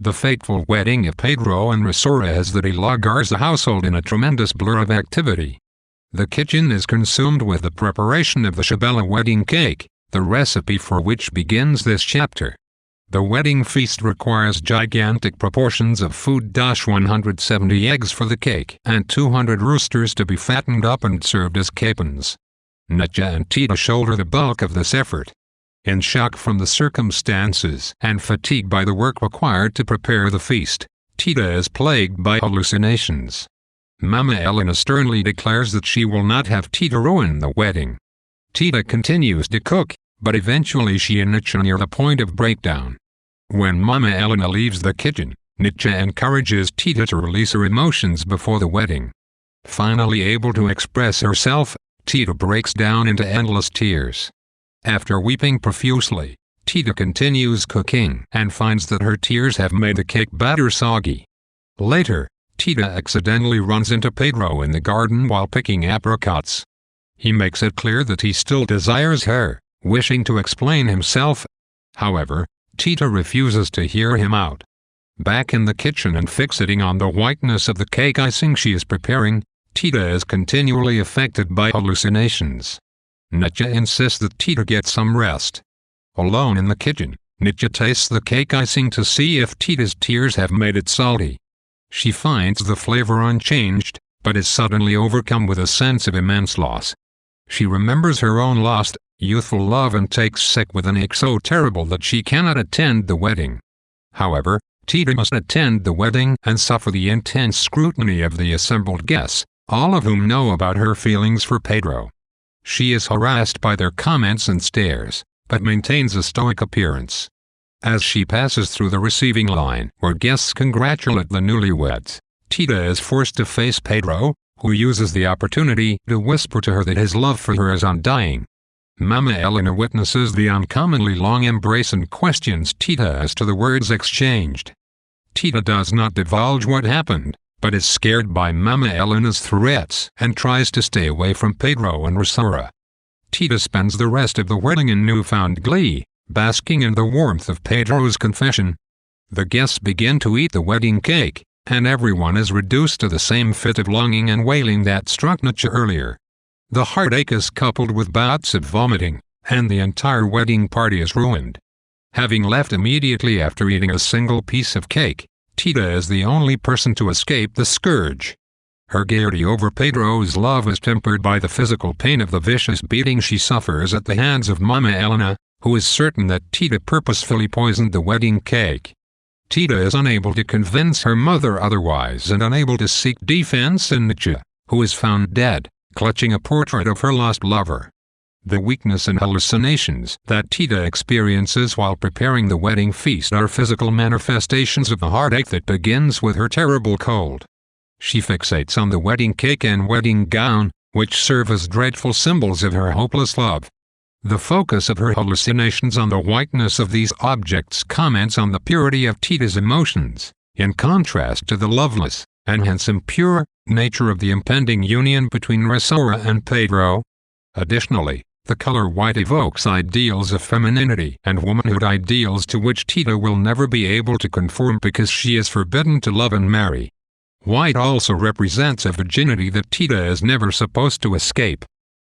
The fateful wedding of Pedro and Rosaura has the De la Garza household in a tremendous blur of activity. The kitchen is consumed with the preparation of the Chabela wedding cake, the recipe for which begins this chapter. The wedding feast requires gigantic proportions of food. 170 eggs for the cake and 200 roosters to be fattened up and served as capons. Natcha and Tita shoulder the bulk of this effort. In shock from the circumstances and fatigued by the work required to prepare the feast, Tita is plagued by hallucinations. Mama Elena sternly declares that she will not have Tita ruin the wedding. Tita continues to cook, but eventually she and Natcha near the point of breakdown. When Mama Elena leaves the kitchen, Natcha encourages Tita to release her emotions before the wedding. Finally able to express herself, Tita breaks down into endless tears. After weeping profusely, Tita continues cooking and finds that her tears have made the cake batter soggy. Later, Tita accidentally runs into Pedro in the garden while picking apricots. He makes it clear that he still desires her, wishing to explain himself. However, Tita refuses to hear him out. Back in the kitchen and fixating on the whiteness of the cake icing she is preparing, Tita is continually affected by hallucinations. Natcha insists that Tita get some rest. Alone in the kitchen, Natcha tastes the cake icing to see if Tita's tears have made it salty. She finds the flavor unchanged, but is suddenly overcome with a sense of immense loss. She remembers her own lost, youthful love and takes sick with an ache so terrible that she cannot attend the wedding. However, Tita must attend the wedding and suffer the intense scrutiny of the assembled guests, all of whom know about her feelings for Pedro. She is harassed by their comments and stares, but maintains a stoic appearance. As she passes through the receiving line, where guests congratulate the newlyweds, Tita is forced to face Pedro, who uses the opportunity to whisper to her that his love for her is undying. Mama Elena witnesses the uncommonly long embrace and questions Tita as to the words exchanged. Tita does not divulge what happened, but is scared by Mama Elena's threats and tries to stay away from Pedro and Rosaura. Tita spends the rest of the wedding in newfound glee, basking in the warmth of Pedro's confession. The guests begin to eat the wedding cake, and everyone is reduced to the same fit of longing and wailing that struck Natcha earlier. The heartache is coupled with bouts of vomiting, and the entire wedding party is ruined. Having left immediately after eating a single piece of cake, Tita is the only person to escape the scourge. Her gaiety over Pedro's love is tempered by the physical pain of the vicious beating she suffers at the hands of Mama Elena, who is certain that Tita purposefully poisoned the wedding cake. Tita is unable to convince her mother otherwise and unable to seek defense in Natcha, who is found dead, clutching a portrait of her lost lover. The weakness and hallucinations that Tita experiences while preparing the wedding feast are physical manifestations of the heartache that begins with her terrible cold. She fixates on the wedding cake and wedding gown, which serve as dreadful symbols of her hopeless love. The focus of her hallucinations on the whiteness of these objects comments on the purity of Tita's emotions, in contrast to the loveless, and hence impure, nature of the impending union between Rosaura and Pedro. Additionally, the color white evokes ideals of femininity and womanhood, ideals to which Tita will never be able to conform because she is forbidden to love and marry. White also represents a virginity that Tita is never supposed to escape.